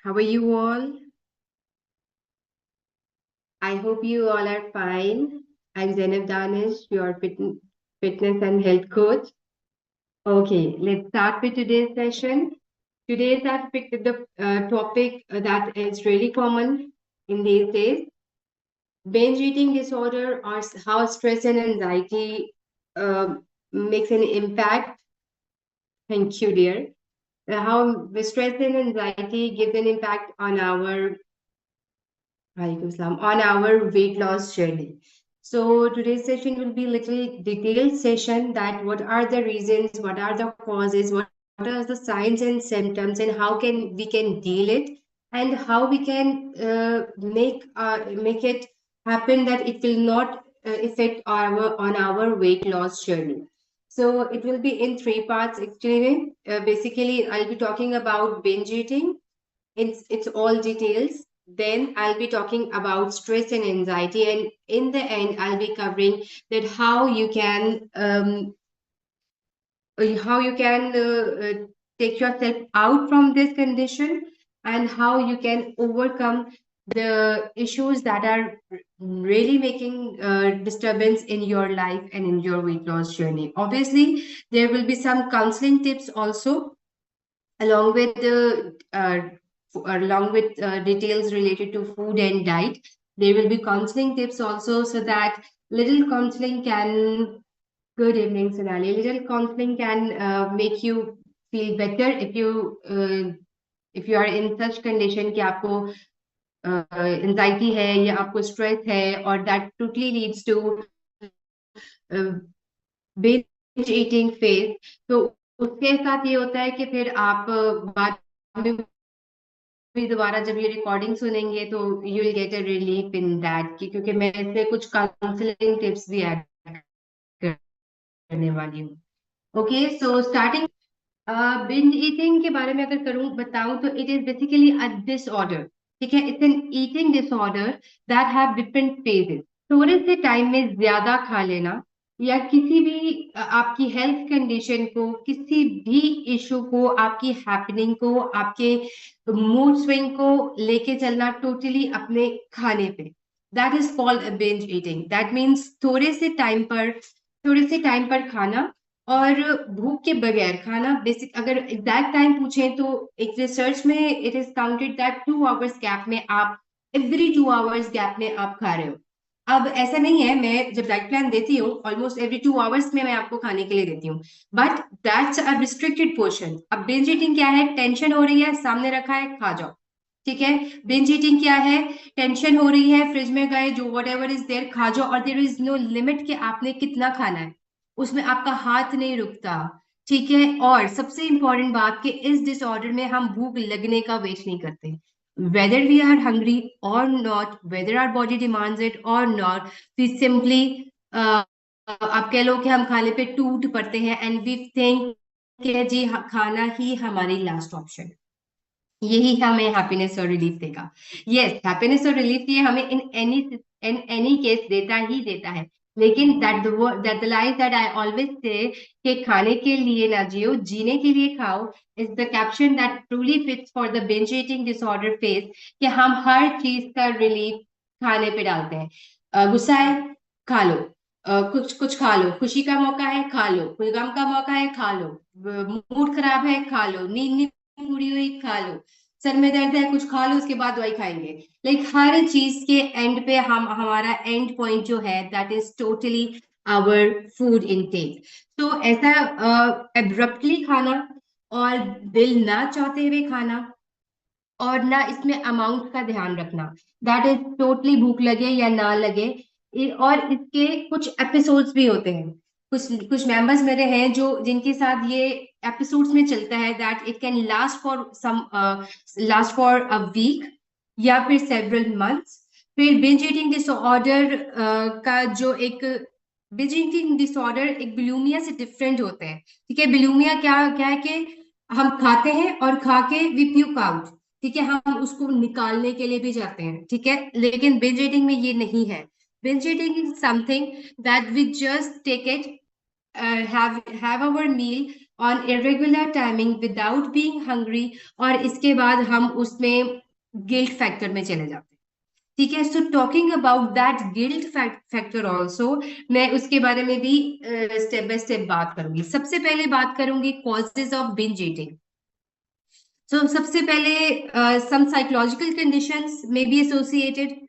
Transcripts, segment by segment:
How are you all? I hope you all are fine. I'm Zainab Danish, your fitness and health coach. Okay, let's start with today's session. Today's I've picked the topic that is really common in these days: binge eating disorder, or how stress and anxiety makes an impact. Thank you, dear. How the stress and anxiety gives an impact on our Walaikum Salam. On our weight loss journey. So today's session will be little detailed session that what are the reasons, what are the causes, what are the signs and symptoms, and how can we can deal it, and how we can make it happen that it will not affect our on our weight loss journey. So it will be in three parts actually. Basically, I'll be talking about binge eating. It's all details. Then I'll be talking about stress and anxiety, and in the end, I'll be covering that how you can take yourself out from this condition, and how you can overcome the issues that are really making disturbance in your life and in your weight loss journey. Obviously, there will be some counseling tips also along with the along with details related to food and diet. There will be counseling tips also, so that little counseling can good evening, Sonali. Little counseling can make you feel better if you are in such condition कि आपको anxiety है या आपको stress है, or that totally leads to binge eating phase. तो उसके साथ ये होता है कि फिर आप बाद में भी दोबारा जब ये रिकॉर्डिंग सुनेंगे तो you will get a relief in that, क्योंकि मैं इसमें कुछ काउंसलिंग टिप्स भी ऐड करने वाली हूँ. Okay, so starting binge eating के बारे में अगर करूं बताऊं तो it is basically a disorder. ठीक है, it's an eating disorder that have different phases. थोड़े से टाइम में ज्यादा खा लेना, या किसी भी आपकी हेल्थ कंडीशन को, किसी भी इशू को, आपकी हैपनिंग को, आपके मूड स्विंग को लेके चलना टोटली अपने खाने पे, that is called binge eating. That means थोड़े से टाइम पर खाना और भूख के बगैर खाना. बेसिक अगर एग्जैक्ट टाइम पूछें तो एक रिसर्च में it is counted that 2 hours gap में आप एवरी 2 आवर्स गैप में आप खा रहे हो. अब ऐसा नहीं है, मैं जब डाइट प्लान देती हूँ ऑलमोस्ट एवरी 2 आवर्स में मैं आपको खाने के लिए देती हूँ, but that's a restricted portion. अब बिंज ईटिंग क्या है? टेंशन हो रही है, सामने रखा है, खा जाओ. ठीक है. बिंज ईटिंग क्या है? टेंशन हो रही है, फ्रिज में गए, जो वट एवर इज देयर खा जाओ, और देयर इज नो लिमिट कि आपने कितना खाना है, उसमें आपका हाथ नहीं रुकता. ठीक है. और सबसे इंपॉर्टेंट बात कि इस डिसऑर्डर में हम भूख लगने का वेट नहीं करते. whether we are hungry or not, whether our body demands it or not, we simply आप कह लो कि हम खाने पे टूट पड़ते हैं, एंड वी थिंक कि जी खाना ही हमारी लास्ट ऑप्शन, यही हमें हैप्पीनेस और रिलीफ देगा. यस, हैप्पीनेस और रिलीफ ये हमें इन एनी केस देता ही देता है. लेकिन that the life that I always say कि खाने के लिए ना जियो, जीने के लिए खाओ, is the caption that truly fits for the binge eating disorder phase. कि हम हर चीज का रिलीफ खाने पे डालते हैं. गुस्सा है, खा लो. कुछ कुछ खा लो. खुशी का मौका है, खा लो. कोई गम का मौका है, खा लो. मूड खराब है, खा लो. नींद नहीं पूरी हुई, खा लो. सर में दर्द है, कुछ खा लो, उसके बाद दवाई खाएंगे. लाइक हर चीज के एंड पे हम हमारा एंड पॉइंट जो है that is totally our food intake. तो ऐसा एब्रप्टली खाना, और दिल ना चाहते हुए खाना, और ना इसमें अमाउंट का ध्यान रखना, दैट इज टोटली भूख लगे या ना लगे. और इसके कुछ एपिसोड्स भी होते हैं. कुछ कुछ मेंबर्स मेरे हैं जो जिनके साथ ये एपिसोड्स में चलता है, that it can last for a week या फिर सेवरल मंथ्स. फिर बिंज ईटिंग डिसऑर्डर का जो एक बिंज ईटिंग डिसऑर्डर एक बुलिमिया से डिफरेंट होता है. ठीक है. बुलिमिया क्या क्या है कि हम खाते हैं और खा के वी प्यूक आउट. ठीक है. हम उसको निकालने के लिए भी जाते हैं. ठीक है. लेकिन बिंज ईटिंग में ये नहीं है. Binge eating is something that we just take it, have our meal, on irregular timing without being hungry, और इसके बाद हम उसमें गिल्ट फैक्टर में चले जाते हैं। ठीक है, so talking about that guilt factor also, मैं उसके बारे में भी स्टेप बाय स्टेप बात करूंगी। सबसे पहले बात करूंगी कॉजेज ऑफ बिंज ईटिंग। सो सबसे पहले सम साइकोलॉजिकल कंडीशंस में बी एसोसिएटेड।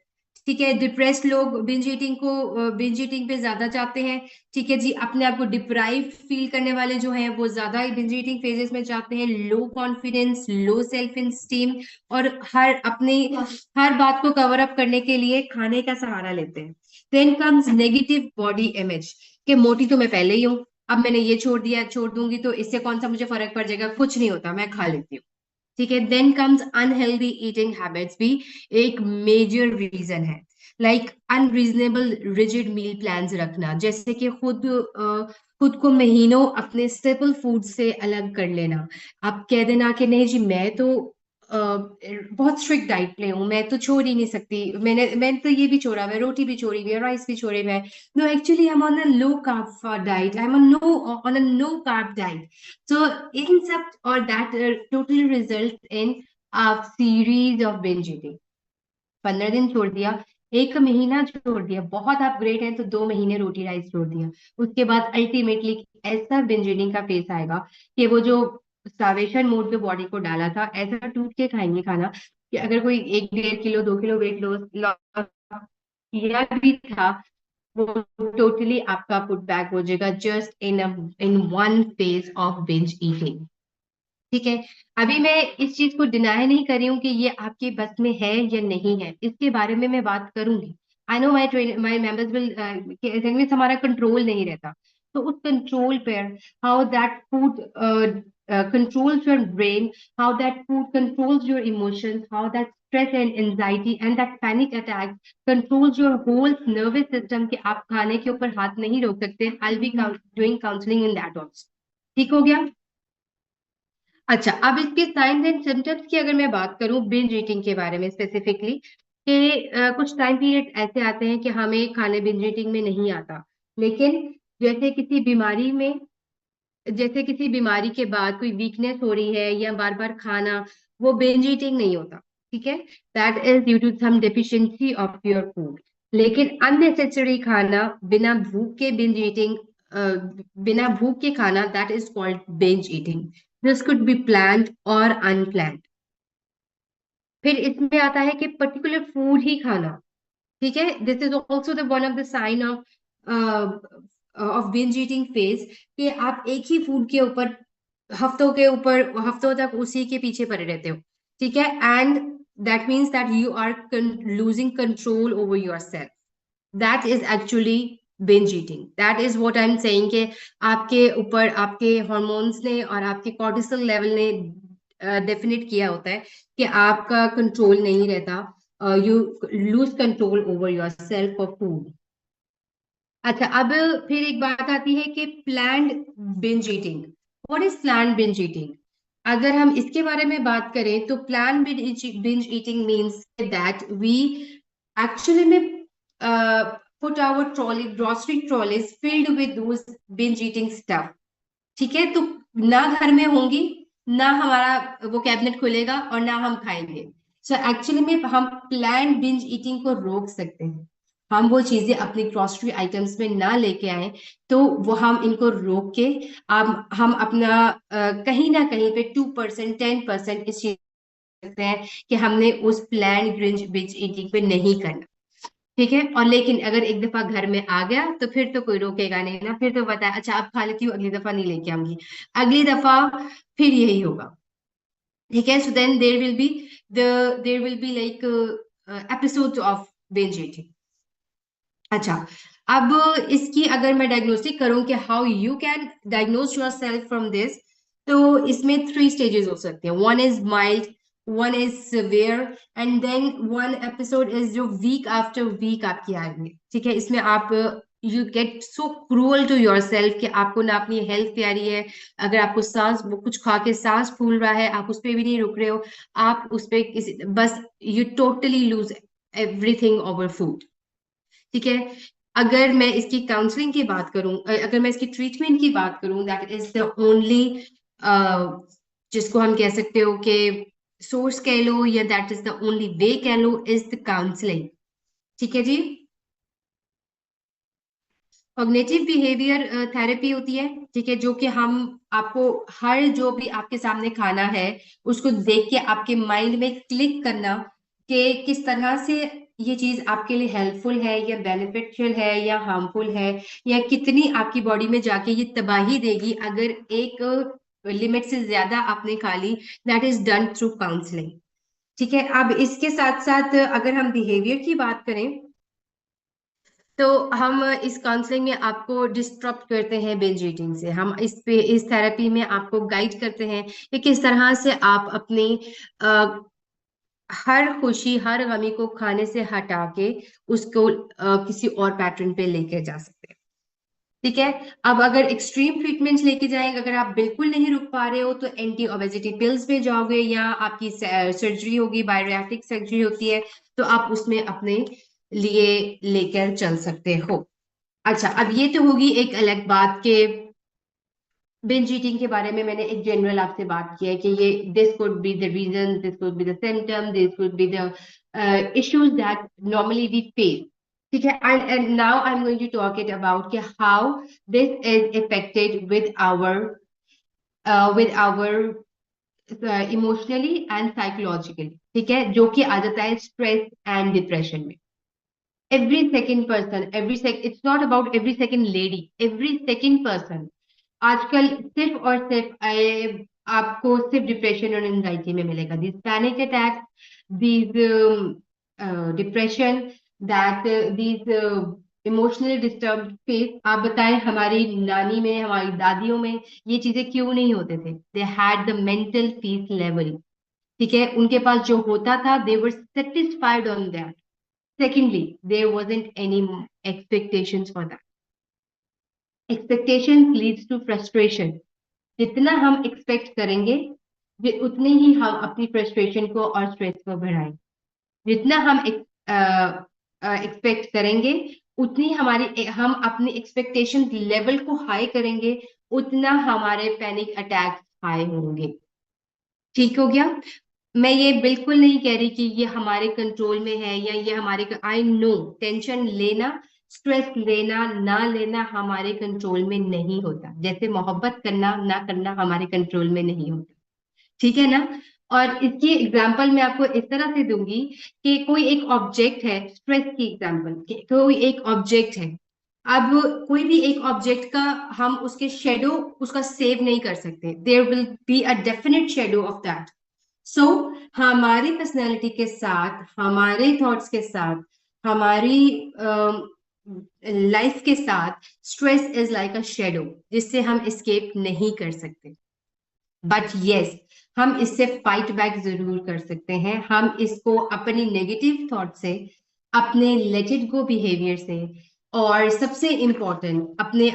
ठीक है, डिप्रेस्ड लोग बिंज ईटिंग पे ज्यादा जाते हैं। ठीक है जी, अपने आप को डिप्राइव फील करने वाले जो हैं वो ज्यादा बिंज ईटिंग फेजेस में जाते हैं। लो कॉन्फिडेंस, लो सेल्फ इंस्टीम, और हर बात को कवर अप करने के लिए खाने का सहारा लेते हैं। Then comes negative body image, कि मोटी तो मैं पहले ही हूँ, अब मैंने ये छोड़ दिया, छोड़ दूंगी तो इससे कौन सा मुझे फर्क पड़ जाएगा, कुछ नहीं होता, मैं खा लेती हूँ। ठीक है, then comes unhealthy eating habits भी एक मेजर रीजन है। Like unreasonable rigid meal plans रखना, जैसे कि खुद को महीनों अपने स्टेपल फूड से अलग कर लेना। आप कह देना कि नहीं जी, मैं तो बहुत स्ट्रिक्ट डाइट पे हूँ, मैं तो छोड़ ही नहीं सकती, मैंने तो ये भी छोड़ा हुआ है, रोटी भी छोड़ी हुई है, राइस भी छोड़े हुए है। No, actually I am on a low carb diet, I am on a no carb diet. So in such, or that totally results in a series of binge eating. 15 दिन छोड़ दिया, एक महीना छोड़ दिया, बहुत आप ग्रेट हैं तो 2 महीने रोटी राइस छोड़ दिया, उसके बाद अल्टीमेटली ऐसा बिंज ईटिंग का फेस आएगा कि वो जो स्टार्वेशन मोड पे बॉडी को डाला था, ऐसा टूट के खाएंगे खाना कि अगर कोई 1-1.5 किलो 2 किलो वेट लॉस किया भी था, वो टोटली आपका पुट बैक हो जाएगा just in one phase of binge eating. ठीक है, अभी मैं इस चीज को डिनाई नहीं कर रही हूँ कि ये आपके बस में है या नहीं है, इसके बारे में मैं बात करूंगी। I know my members will, हमारा कंट्रोल नहीं रहता, तो उस कंट्रोल पर how that food controls your brain, how that food controls your emotions, how that stress and anxiety and that panic attack controls your whole nervous system, कि आप खाने के ऊपर हाथ नहीं रोक सकते। I'll be doing counseling in that also। ठीक हो गया। अच्छा, अब इसके साइंस एंड सिम्टम्स की अगर मैं बात करूं बिंज ईटिंग के बारे में स्पेसिफिकली, कि कुछ टाइम पीरियड ऐसे आते हैं कि हमें खाने बिंज ईटिंग में नहीं आता, लेकिन जैसे किसी बीमारी में जैसे किसी बीमारी के बाद कोई वीकनेस हो रही है या बार बार खाना, वो बिंज ईटिंग नहीं होता। ठीक है, that is due to some deficiency of your food. लेकिन अननेसेसरी खाना, बिना भूख के बिंज ईटिंग, बिना भूख के खाना, that is called binge eating. This could B planned और अनप्लान्ड। फिर इसमें आता है कि पर्टिकुलर फूड ही खाना। ठीक है, this is also the one of the sign of binge eating phase, कि आप एक ही फूड के ऊपर हफ्तों तक उसी के पीछे पड़े रहते हो। ठीक है, and that means that you are losing control over your self. That is actually binge eating. That is what I am saying, कि आपके ऊपर आपके हॉर्मोन्स ने और आपके कॉर्टिसोल लेवल ने डेफिनेट किया होता है कि आपका कंट्रोल नहीं रहता, you lose control over your self for food. अच्छा, अब फिर एक बात आती है कि planned binge eating. What is planned binge eating? अगर हम इसके बारे में बात करें तो plan binge eating means that we actually में put our trolley grocery trolleys filled with those binge eating stuff. ठीक है, तो ना घर में होंगी, ना हमारा वो कैबिनेट खुलेगा, और ना हम खाएंगे। सो एक्चुअली में हम प्लान बिंज ईटिंग को रोक सकते हैं। हम वो चीजें अपनी ग्रोसरी आइटम्स में ना लेके आए, तो वो हम इनको रोक के हम अपना कहीं ना कहीं पे 2% 10% इस चीज सकते हैं कि हमने उस प्लान बिंज ईटिंग पे नहीं करना। ठीक है, और लेकिन अगर एक दफा घर में आ गया तो फिर तो कोई रोकेगा नहीं ना, फिर तो बताया अच्छा अब खा लेती हूँ, अगली दफा नहीं लेके आऊंगी, अगली दफा फिर यही होगा। ठीक है, so then the there will be like episode of binge eating. अच्छा, अब इसकी अगर मैं डायग्नोस्टिक करूं कि how you can diagnose your self from this, तो इसमें 3 स्टेजेस हो सकते हैं। One is mild, one is severe, and then one episode is जो वीक आफ्टर वीक आपकी आएगी। ठीक है, इसमें आप you get so cruel to your self कि आपको ना अपनी हेल्थ प्यारी है, अगर आपको सांस कुछ खा के सांस फूल रहा है, आप उस पर भी नहीं रुक रहे हो, आप उस पर बस you totally loose everything over food. ठीक है, अगर मैं इसकी काउंसलिंग की बात करूं, अगर मैं इसकी ट्रीटमेंट की बात करूं, दैट इज द ओनली, जिसको हम कह सकते हो कि सोर्स कह लो, या that is the only way कह लो, इज द काउंसलिंग। ठीक है जी। कॉग्निटिव बिहेवियर थेरेपी होती है, ठीक है, जो कि हम आपको हर जो भी आपके सामने खाना है उसको देख के आपके माइंड में क्लिक करना कि किस तरह से ये चीज आपके लिए हेल्पफुल है या बेनिफिशियल है या हार्मफुल है, या कितनी आपकी बॉडी में जाके ये तबाही देगी अगर एक लिमिट से ज्यादा आपने खा ली। That is done through counselling. ठीक है। अब इसके साथ साथ अगर हम बिहेवियर की बात करें, तो हम इस काउंसलिंग में आपको डिस्टर्ब करते हैं बिंज ईटिंग से। हम इस थेरेपी में आपको गाइड करते हैं कि किस तरह से आप अपनी अ, हर खुशी हर गमी को खाने से हटा के उसको किसी और पैटर्न पे लेके जा सकते हैं। ठीक है। अब अगर एक्सट्रीम ट्रीटमेंट्स लेके जाएंगे, अगर आप बिल्कुल नहीं रुक पा रहे हो, तो एंटी ओबेसिटी पिल्स पे जाओगे, या आपकी सर्जरी होगी, बायोरिएक्टिव सर्जरी होती है, तो आप उसमें अपने लिए लेकर चल सकते हो। अच्छा, अब ये तो होगी एक अलग बात के बिंज ईटिंग के बारे में मैंने एक जनरल आपसे बात की है कि ये this could be the reason, this could be the symptom, this could be the issues that normally we face. ठीक है। And now I am going to talk it about कि how this is affected with our emotionally and psychologically. ठीक है, जो कि आ जाता है स्ट्रेस एंड डिप्रेशन में। Every sec it's not about every second lady, every second person आजकल सिर्फ और सिर्फ आपको सिर्फ डिप्रेशन और एंजाइटी में मिलेगा। This panic attacks, these depression, that these emotional disturb face. आप बताएं, हमारी नानी में, हमारी दादियों में ये चीजें क्यों नहीं होते थे? They had the mental peace level. ठीक है, उनके पास जो होता था, they were satisfied on that. Secondly, there wasn't any expectations for that. Expectations leads to frustration. जितना हम एक्सपेक्ट करेंगे, उतने ही हम अपनी फ्रस्ट्रेशन को और स्ट्रेस को बढ़ाएंगे। जितना हम एक्सपेक्ट करेंगे, उतनी हम अपनी एक्सपेक्टेशन लेवल को हाई करेंगे, उतना हमारे पैनिक अटैक हाई होंगे। ठीक हो गया। मैं ये बिल्कुल नहीं कह रही कि ये हमारे कंट्रोल में है, या ये हमारे, आई नो टेंशन लेना, स्ट्रेस लेना ना लेना हमारे कंट्रोल में नहीं होता, जैसे मोहब्बत करना ना करना हमारे कंट्रोल में नहीं होता। ठीक है ना। और इसकी एग्जांपल मैं आपको इस तरह से दूंगी कि कोई एक ऑब्जेक्ट है, स्ट्रेस की एग्जांपल, कोई एक ऑब्जेक्ट है। अब कोई भी एक ऑब्जेक्ट का हम उसके शेडो उसका सेव नहीं कर सकते, there will be a definite shadow of that. So हमारी पर्सनैलिटी के साथ, हमारे थॉट्स के साथ, हमारी लाइफ के साथ stress is like a shadow, जिससे हम एस्केप नहीं कर सकते। बट यस, हम इससे फाइट बैक जरूर कर सकते हैं। हम इसको अपनी नेगेटिव थॉट से, अपने लेट इट गो बिहेवियर से, और सबसे इम्पोर्टेंट अपनी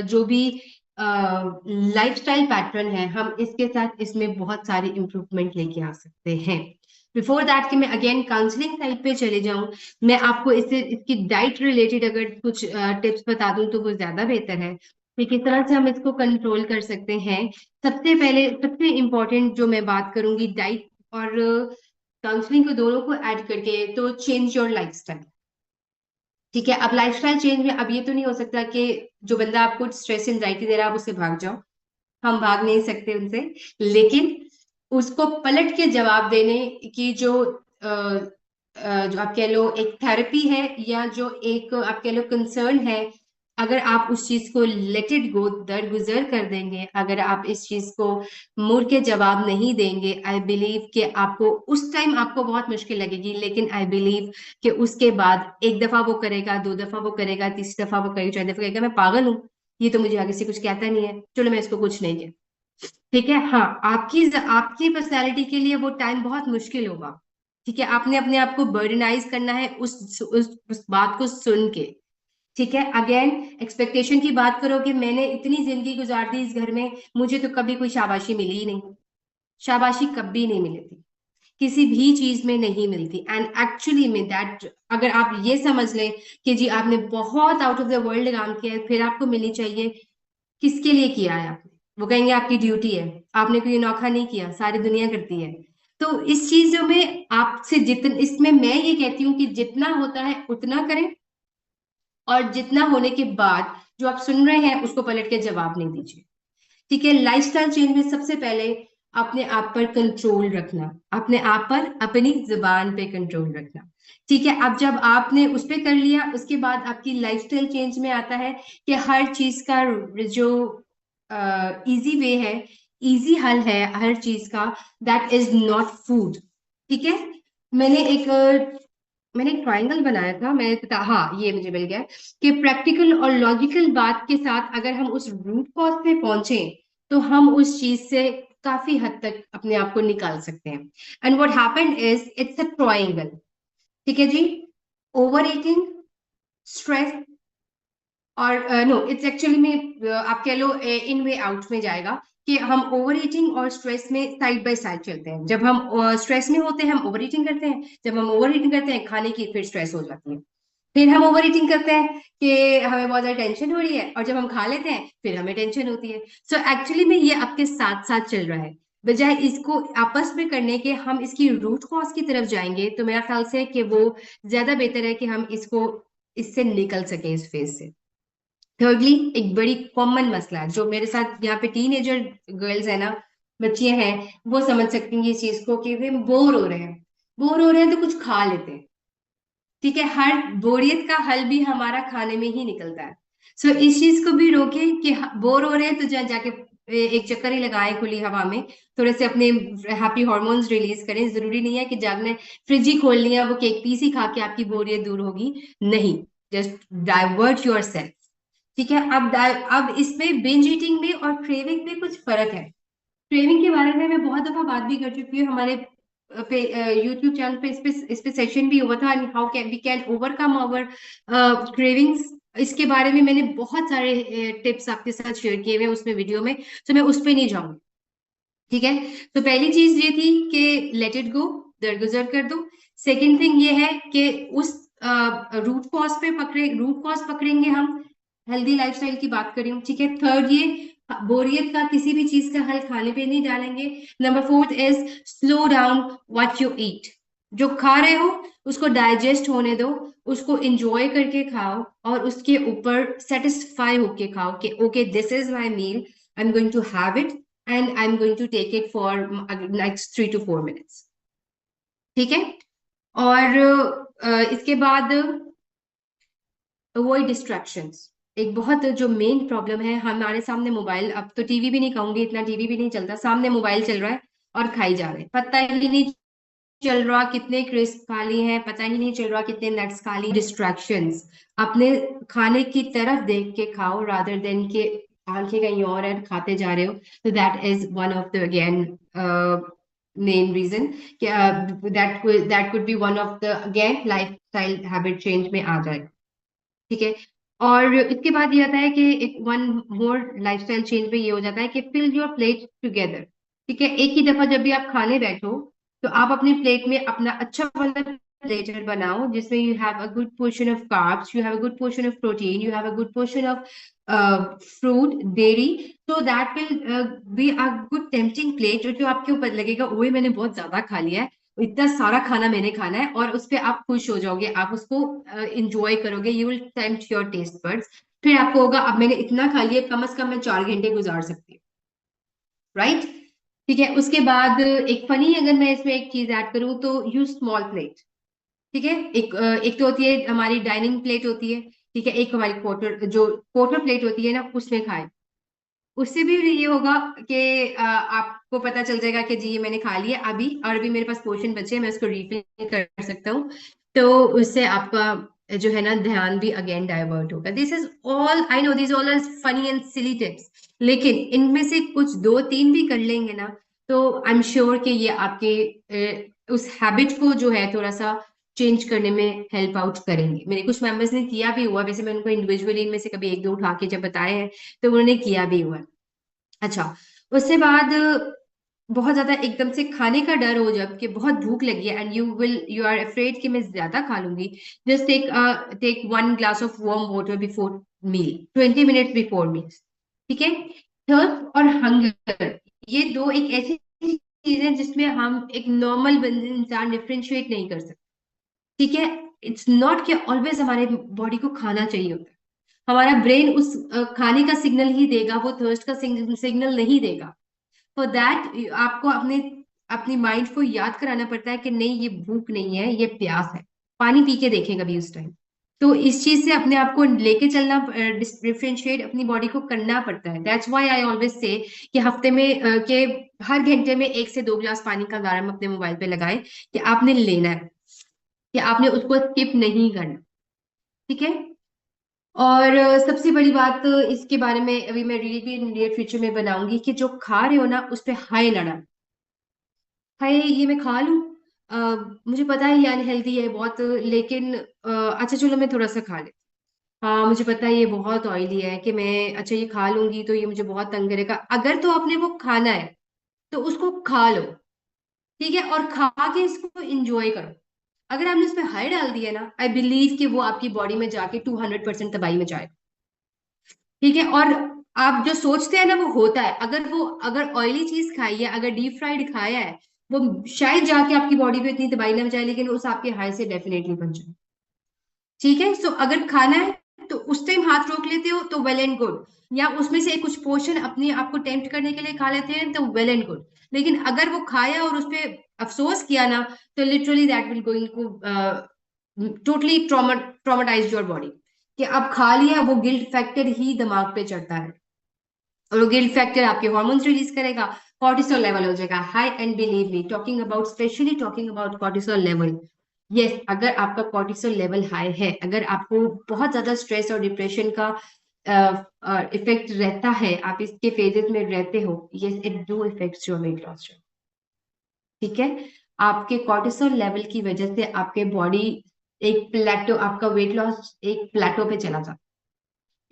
जो भी लाइफस्टाइल पैटर्न है, हम इसके साथ इसमें बहुत सारी इंप्रूवमेंट लेके आ सकते हैं। बिफोर दैट कि मैं अगेन काउंसलिंग साइड पे चले जाऊं, मैं आपको इसकी डाइट रिलेटेड अगर कुछ टिप्स बता दूं तो वो ज्यादा बेहतर है कि किस तरह से हम इसको कंट्रोल कर सकते हैं। सबसे पहले, सबसे इम्पोर्टेंट जो मैं बात करूंगी डाइट और काउंसलिंग को दोनों को ऐड करके, तो चेंज योर लाइफस्टाइल। ठीक है। अब लाइफस्टाइल चेंज में अब ये तो नहीं हो सकता कि जो बंदा आपको स्ट्रेस एंजाइटी दे रहा है आप उससे भाग जाओ, हम भाग नहीं सकते उनसे। लेकिन उसको पलट के जवाब देने की जो आप कह लो एक थेरेपी है, या जो एक आप कह लो कंसर्न है, अगर आप उस चीज को लेट इट गो, दरगुजर कर देंगे, अगर आप इस चीज को मुड़ के जवाब नहीं देंगे, आई बिलीव कि आपको उस टाइम आपको बहुत मुश्किल लगेगी, लेकिन आई बिलीव कि उसके बाद एक दफा वो करेगा, दो दफा वो करेगा, तीसरी दफा वो करेगा, चौथी दफा कहेगा मैं पागल हूँ, ये तो मुझे आगे से कुछ कहता नहीं है, चलो मैं इसको कुछ नहीं कहता। ठीक है। हाँ, आपकी पर्सनैलिटी के लिए वो टाइम बहुत मुश्किल होगा। ठीक है, आपने अपने आप को बर्डनाइज करना है उस बात को सुन के। ठीक है। अगेन, एक्सपेक्टेशन की बात करो कि मैंने इतनी जिंदगी गुजार दी इस घर में, मुझे तो कभी कोई शाबाशी मिली ही नहीं। शाबाशी कभी नहीं मिली थी। किसी भी चीज में नहीं मिलती। एंड एक्चुअली में दैट, अगर आप ये समझ लें कि जी आपने बहुत आउट ऑफ द वर्ल्ड काम किया है, फिर आपको मिलनी चाहिए, किसके लिए किया है आपने? वो कहेंगे आपकी ड्यूटी है, आपने कोई अनोखा नहीं किया, सारी दुनिया करती है। तो इस चीजों में आपसे जितन इसमें मैं ये कहती हूँ कि जितना होता है उतना करें, और जितना होने के बाद जो आप सुन रहे हैं उसको पलट के जवाब नहीं दीजिए। ठीक है, लाइफस्टाइल चेंज में सबसे पहले अपने आप पर कंट्रोल रखना, अपने आप पर, अपनी जुबान पे कंट्रोल रखना। ठीक है, अब जब आपने उस पे कर लिया, उसके बाद आपकी लाइफस्टाइल चेंज में आता है कि हर चीज का जो इजी वे है, इजी हल है हर चीज का, दैट इज नॉट फूड। ठीक है, मैंने एक मैंने एक ट्राइंगल बनाया था, मैं पता, हाँ ये मुझे मिल गया, कि प्रैक्टिकल और लॉजिकल बात के साथ अगर हम उस रूट कॉज पे पहुंचे तो हम उस चीज से काफी हद तक अपने आप को निकाल सकते हैं। And what happened is it's a triangle. ठीक है जी, ओवर ईटिंग, स्ट्रेस, और नो इट्स एक्चुअली में आप कह लो इन वे आउट में जाएगा, कि हम ओवर ईटिंग और स्ट्रेस में साइड बाय साइड चलते हैं। जब हम स्ट्रेस में होते हैं हम ओवर ईटिंग करते हैं, जब हम ओवर ईटिंग करते हैं खाने की फिर स्ट्रेस हो जाती है, फिर हम ओवर ईटिंग करते हैं कि हमें बहुत ज्यादा टेंशन हो रही है, और जब हम खा लेते हैं फिर हमें टेंशन होती है। सो एक्चुअली में ये आपके साथ साथ चल रहा है। बजाय इसको आपस में करने के हम इसकी रूट कॉज की तरफ जाएंगे, तो मेरा ख्याल से कि वो ज्यादा बेहतर है कि हम इसको इससे निकल सके, इस फेज से। थर्डली, एक बड़ी कॉमन मसला है जो मेरे साथ यहाँ पे टीनेजर गर्ल्स है ना, बच्चियां हैं, वो समझ सकती हैं इस चीज को, कि वे बोर हो रहे हैं, बोर हो रहे हैं तो कुछ खा लेते हैं। ठीक है, हर बोरियत का हल भी हमारा खाने में ही निकलता है। सो इस चीज को भी रोके कि बोर हो रहे हैं तो जाके एक चक्कर ही लगाएं खुली हवा में, थोड़े से अपने हैप्पी हार्मोन्स रिलीज करें। जरूरी नहीं है कि जागने फ्रिज ही खोल लिया वो केक पीस ही खा के आपकी बोरियत दूर होगी, नहीं। Just divert your self. ठीक है, अब इसमें बिंज ईटिंग में और क्रेविंग में कुछ फर्क है। क्रेविंग के बारे में मैं बहुत दफा बात भी कर चुकी हूँ, हमारे पे यूट्यूब चैनल पे इस पे सेशन भी हुआ था, how can we can overcome our cravings. इसके बारे में मैंने बहुत सारे टिप्स आपके साथ शेयर किए हुए हैं उसमें वीडियो में, तो मैं उस पे नहीं जाऊंगी। ठीक है, तो पहली चीज ये थी कि लेट इट गो, दरगुजर कर दो। सेकेंड थिंग ये है कि उस रूट कॉज पे पकड़े, रूट कॉज पकड़ेंगे हम, हेल्दी लाइफस्टाइल की बात कर रही हूँ। ठीक है, थर्ड ये, बोरियत का किसी भी चीज का हल खाने पे नहीं डालेंगे। Number fourth is slow down what you eat. जो खा रहे हो उसको डाइजेस्ट होने दो, उसको इंजॉय करके खाओ, और उसके ऊपर सेटिस्फाई होके खाओ कि okay this is my meal, I am going to have it and I am going to take it for next 3 to 4 minutes। ठीक है, और इसके बाद अवॉइड डिस्ट्रैक्शंस। एक बहुत जो मेन प्रॉब्लम है हमारे सामने मोबाइल, अब तो टीवी भी नहीं कहूंगी, इतना टीवी भी नहीं चलता, सामने मोबाइल चल रहा है और खाई जा रहे हैं, पता ही नहीं चल रहा कितने क्रिस्प खा लिए हैं, पता ही नहीं चल रहा कितने नट्स खा लिए। डिस्ट्रैक्शंस, अपने खाने की तरफ देख के खाओ रादर देन के आंखें कहीं और है खाते जा रहे हो। तो that is one of the again main reason, that could be one of the again lifestyle habit change में आ जाए। ठीक है, और इसके बाद ये आता है कि एक वन मोर लाइफस्टाइल चेंज में ये हो जाता है कि फिल योर प्लेट टुगेदर। ठीक है, एक ही दफा जब भी आप खाने बैठो तो आप अपनी प्लेट में अपना अच्छा वाला प्लेटर बनाओ, जिसमें you have a good portion of carbs, you have a good portion of protein, you have a good portion of fruit, dairy, so that will be a good tempting plate, जो आपके ऊपर लगेगा ओए मैंने बहुत ज्यादा खा लिया है, इतना सारा खाना मैंने खाना है, और उस पर आप खुश हो जाओगे, आप उसको इंजॉय करोगे, you will tempt your taste buds. फिर आपको होगा अब मैंने इतना खा लिया, कम से कम मैं 4 घंटे गुजार सकती हूँ, राइट। ठीक है, उसके बाद एक फनी, अगर मैं इसमें एक चीज ऐड करूँ तो यूज स्मॉल प्लेट। ठीक है, एक तो होती है हमारी डाइनिंग प्लेट होती है, ठीक है, एक हमारी क्वार्टर, जो क्वार्टर प्लेट होती है ना, उसमें खाए। उससे भी ये होगा कि आपको पता चल जाएगा कि जी ये मैंने खा लिया अभी, और अभी मेरे पास पोर्शन बचे हैं, मैं उसको रिफिल कर सकता हूँ। तो उससे आपका जो है ना ध्यान भी अगेन डाइवर्ट होगा। This is all, I know this all are funny and silly tips, लेकिन इनमें से कुछ दो तीन भी कर लेंगे ना, तो आई एम श्योर कि ये आपके उस हैबिट को जो है थोड़ा सा चेंज करने में हेल्प आउट करेंगे। मेरे कुछ मेंबर्स ने किया भी हुआ, वैसे मैं उनको इंडिविजुअली इनमें से कभी एक दो उठा के जब बताए हैं तो उन्होंने किया भी हुआ है। अच्छा, उसके बाद बहुत ज्यादा एकदम से खाने का डर हो, जब कि बहुत भूख लगी है एंड यू आर अफ्रेड कि मैं ज्यादा खा लूंगी, just take 1 glass of warm water before meal, 20 minutes before meal. ठीक है। थर्स्ट और हंगर, ये दो एक ऐसी चीज है जिसमें हम एक नॉर्मल इंसान डिफ्रेंशिएट नहीं कर सकते। ठीक है। इट्स नॉट कि ऑलवेज हमारे बॉडी को खाना चाहिए होता है। हमारा ब्रेन उस खाने का सिग्नल ही देगा, वो थर्स्ट का सिग्नल नहीं देगा। फॉर दैट आपको अपने अपनी माइंड को याद कराना पड़ता है कि नहीं, ये भूख नहीं है, ये प्यास है। पानी पी के देखें कभी उस टाइम। तो इस चीज से अपने आप को लेके चलना, डिफरेंशिएट अपनी बॉडी को करना पड़ता है। That's why I always say कि हफ्ते में के हर घंटे में 1 से 2 ग्लास पानी का अलार्म अपने मोबाइल पे लगाएं कि आपने लेना है, कि आपने उसको स्किप नहीं करना। ठीक है। और सबसे बड़ी बात इसके बारे में अभी मैं रील भी नियर फ्यूचर में बनाऊंगी कि जो खा रहे हो ना उस पे हाय लड़ा। हाय ये मैं खा लूं, अ, मुझे पता है ये अनहेल्दी है बहुत, लेकिन अच्छा चलो मैं थोड़ा सा खा ले। हाँ मुझे पता है ये बहुत ऑयली है, कि मैं अच्छा ये खा लूंगी तो ये मुझे बहुत तंग करेगा। अगर तो आपने वो खाना है तो उसको खा लो। ठीक है। और खा के इसको इंजॉय करो। अगर आपने उस पर हाई डाल दिया ना, आई बिलीव कि वो आपकी बॉडी में जाके 200% तबाही में जाएगा। ठीक है। और आप जो सोचते हैं ना वो होता है। अगर ऑयली चीज खाई है, अगर डीप फ्राइड खाया है, वो शायद जाके आपकी बॉडी पे इतनी तबाही ना मचाए, लेकिन उस आपके हाई से डेफिनेटली बन जाए। ठीक है। सो अगर खाना है तो उस टाइम हाथ रोक लेते हो तो वेल एंड गुड, या उसमें से कुछ पोर्शन अपने आप को टेम्प्ट करने के लिए खा लेते हैं तो वेल एंड गुड। लेकिन अगर वो खाया और उस पर अफसोस किया ना, तो literally that will going to totally traumatize your body. कि अब खा लिया, वो गिल्ट फैक्टर ही दिमाग पे चढ़ता है, और वो गिल्ट फैक्टर आपके हॉर्मोन्स रिलीज करेगा, कॉर्टिसोल लेवल हो जाएगा high. And believe me, talking about specially talking about cortisol level, yes अगर आपका कॉर्टिसोल लेवल हाई है, अगर आपको बहुत ज्यादा स्ट्रेस और डिप्रेशन का इफेक्ट रहता है, आप इसके फेजेस में रहते हो, yes it do effects your weight loss. ठीक है। आपके कॉर्टिसोल लेवल की वजह से आपके बॉडी एक प्लेटो, आपका वेट लॉस एक प्लेटो पे चला जाता है।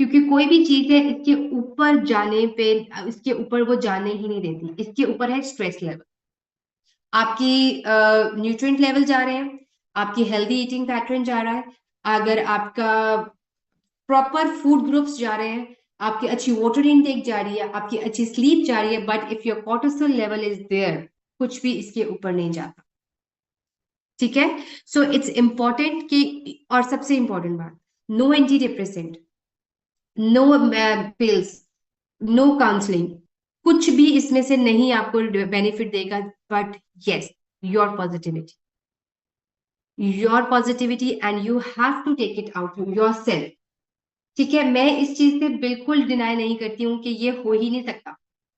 क्योंकि कोई भी चीज है इसके ऊपर जाने पे, इसके ऊपर वो जाने ही नहीं देती। इसके ऊपर है स्ट्रेस लेवल, आपकी न्यूट्रिएंट लेवल जा रहे हैं, आपकी हेल्दी ईटिंग पैटर्न जा रहा है, अगर आपका प्रॉपर फूड ग्रुप्स जा रहे हैं, आपकी अच्छी वाटर इनटेक जा रही है, आपकी अच्छी स्लीप जा रही है, but if your cortisol level is there, कुछ भी इसके ऊपर नहीं जाता। ठीक है। सो इट्स इंपॉर्टेंट कि, और सबसे इंपॉर्टेंट बात, no antidepressant, no pills, no counselling, कुछ भी इसमें से नहीं आपको बेनिफिट देगा। But yes, your positivity, your positivity and you have to take it out your self. ठीक है। मैं इस चीज से बिल्कुल डिनाई नहीं करती हूँ कि ये हो ही नहीं सकता।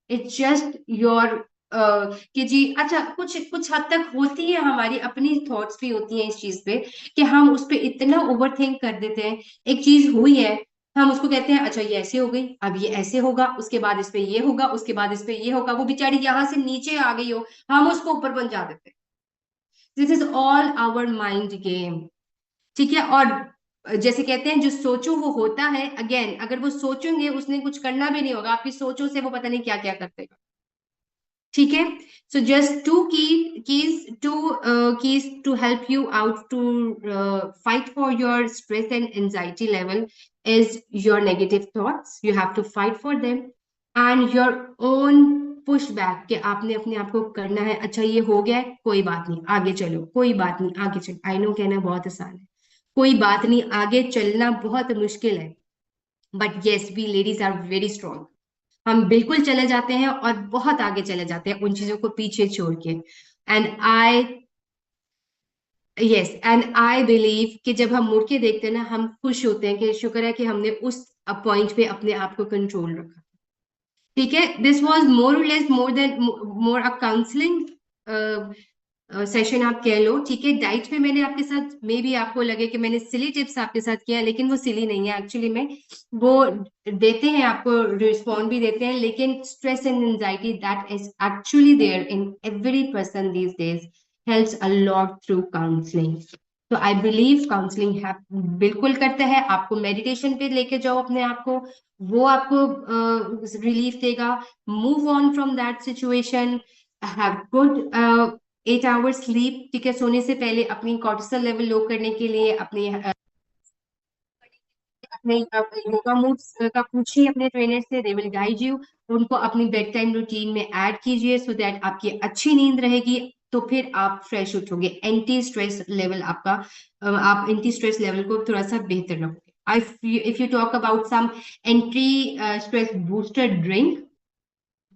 इट्स जस्ट योर कि जी अच्छा, कुछ कुछ हद तक होती है, हमारी अपनी थॉट्स भी होती हैं इस चीज पे, कि हम उस पे इतना ओवर थिंक कर देते हैं। एक चीज हुई है, हम उसको कहते हैं अच्छा ये ऐसे हो गई, अब ये ऐसे होगा, उसके बाद इस पे ये होगा, उसके बाद इस पे ये होगा, वो बेचारी यहाँ से नीचे आ गई हो, हम उसको ऊपर पहुंचा देते हैं। This is all our mind game. ठीक है। और जैसे कहते हैं जो सोचो वो होता है, अगेन अगर वो सोचेंगे, उसने कुछ करना भी नहीं होगा, आपकी सोचों से वो पता नहीं क्या क्या करते। ठीक है। So just two keys to help you out to fight for your stress and anxiety level is your negative thoughts, you have to fight for them, and your own push back, कि आपने अपने आप को करना है अच्छा ये हो गया है, कोई बात नहीं आगे चलो, कोई बात नहीं आगे चलो। आई नो कहना बहुत आसान है, कोई बात नहीं आगे चलना बहुत मुश्किल है, but yes we ladies are very strong. हम बिल्कुल चले जाते हैं और बहुत आगे चले जाते हैं उन चीजों को पीछे छोड़ के। And I and I believe कि जब हम मुड़ के देखते हैं ना, हम खुश होते हैं कि शुक्र है कि हमने उस पॉइंट पे अपने आप को कंट्रोल रखा। ठीक है। दिस वॉज मोर और लेस मोर अ काउंसलिंग सेशन आप कह लो। ठीक है। डाइट में मैंने आपके साथ, मे बी आपको लगे कि मैंने सिली टिप्स आपके साथ किया, लेकिन वो सिली नहीं है एक्चुअली में। वो देते हैं आपको, रिस्पॉन्ड भी देते हैं, लेकिन stress and anxiety that is actually there in every person these days helps a lot through counselling. तो आई बिलीव काउंसलिंग है बिल्कुल करता है। आपको मेडिटेशन पे लेके जाओ अपने आप को, वो आपको रिलीफ देगा। Move on from that situation, have good 8 hours sleep, ठीक है। सोने से पहले अपनी कॉर्टिसोल लेवल लो करने के लिए अपनी अपने योगा मूव्स का पूछिए अपने ट्रेनर से, दे विल गाइड यू। उनको अपनी बेड टाइम रूटीन में ऐड कीजिए सो दैट आपकी अच्छी नींद रहेगी, तो फिर आप फ्रेश उठोगे। एंटी स्ट्रेस लेवल आपका आप एंटी स्ट्रेस लेवल को थोड़ा सा बेहतर रखोगे। If you talk about some anti stress booster drink,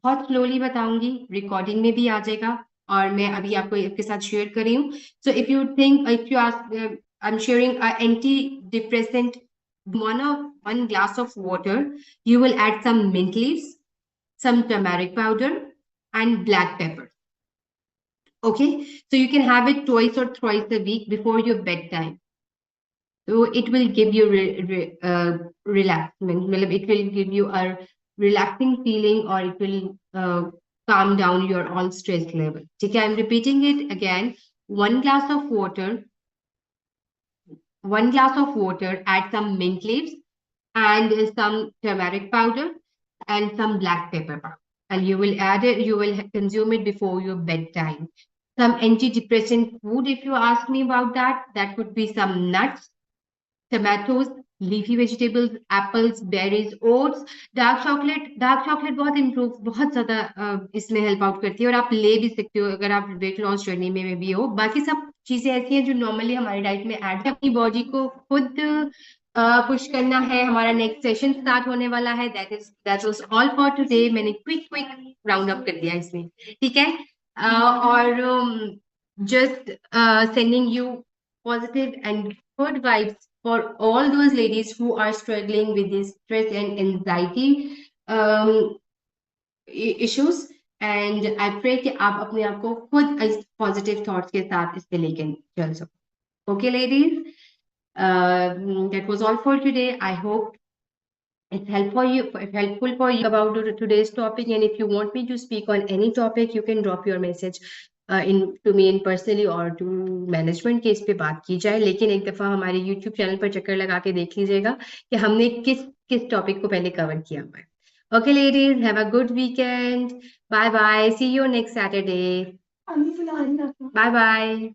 बहुत स्लोली बताऊंगी, रिकॉर्डिंग में भी आ जाएगा और मैं अभी आपको इसके साथ शेयर कर रही हूँ। So if you think, if you ask, I am sharing anti depressant, one glass of water, you will add some mint leaves, some turmeric powder, and black pepper. Okay, so you can have it twice or thrice a week before your bedtime. So it will give you relaxment. It will give you a relaxing feeling, or it will calm down your all stress level. Okay, I'm repeating it again. One glass of water, add some mint leaves and some turmeric powder and some black pepper. And you will add it, you will consume it before your bedtime. Some antidepressant food, if you ask me about that, that would be some nuts, tomatoes, leafy vegetables, apples, berries, oats, dark chocolate बहुत improve, बहुत ज्यादा इसमें help out करती है और आप ले भी सकते हो अगर आप वेट लॉस जर्नी में भी हो। बाकी सब चीजें ऐसी हैं जो नॉर्मली हमारी डाइट में ऐड है। अपनी बॉडी को खुद पुश करना है। हमारा नेक्स्ट सेशन स्टार्ट होने वाला है। That was all for today. मैंने क्विक राउंड अप कर दिया इसमें, ठीक है। और just sending you positive and good vibes for all those ladies who are struggling with this stress and anxiety issues. And I pray कि आप अपने आप को खुद इस पॉजिटिव थॉट्स के साथ इससे लेकर चल सको। Okay, ladies, that was all for today. I hope it's helpful for you about today's topic. And if you want me to speak on any topic, you can drop your message in to me in personally or to management के इस पे बात की जाए। लेकिन एक दफा हमारे YouTube चैनल पर चक्कर लगा के देख लीजिएगा कि हमने किस किस टॉपिक को पहले कवर किया हुआ है। Okay, ladies, have a good weekend. Bye bye. See you next Saturday. Bye bye.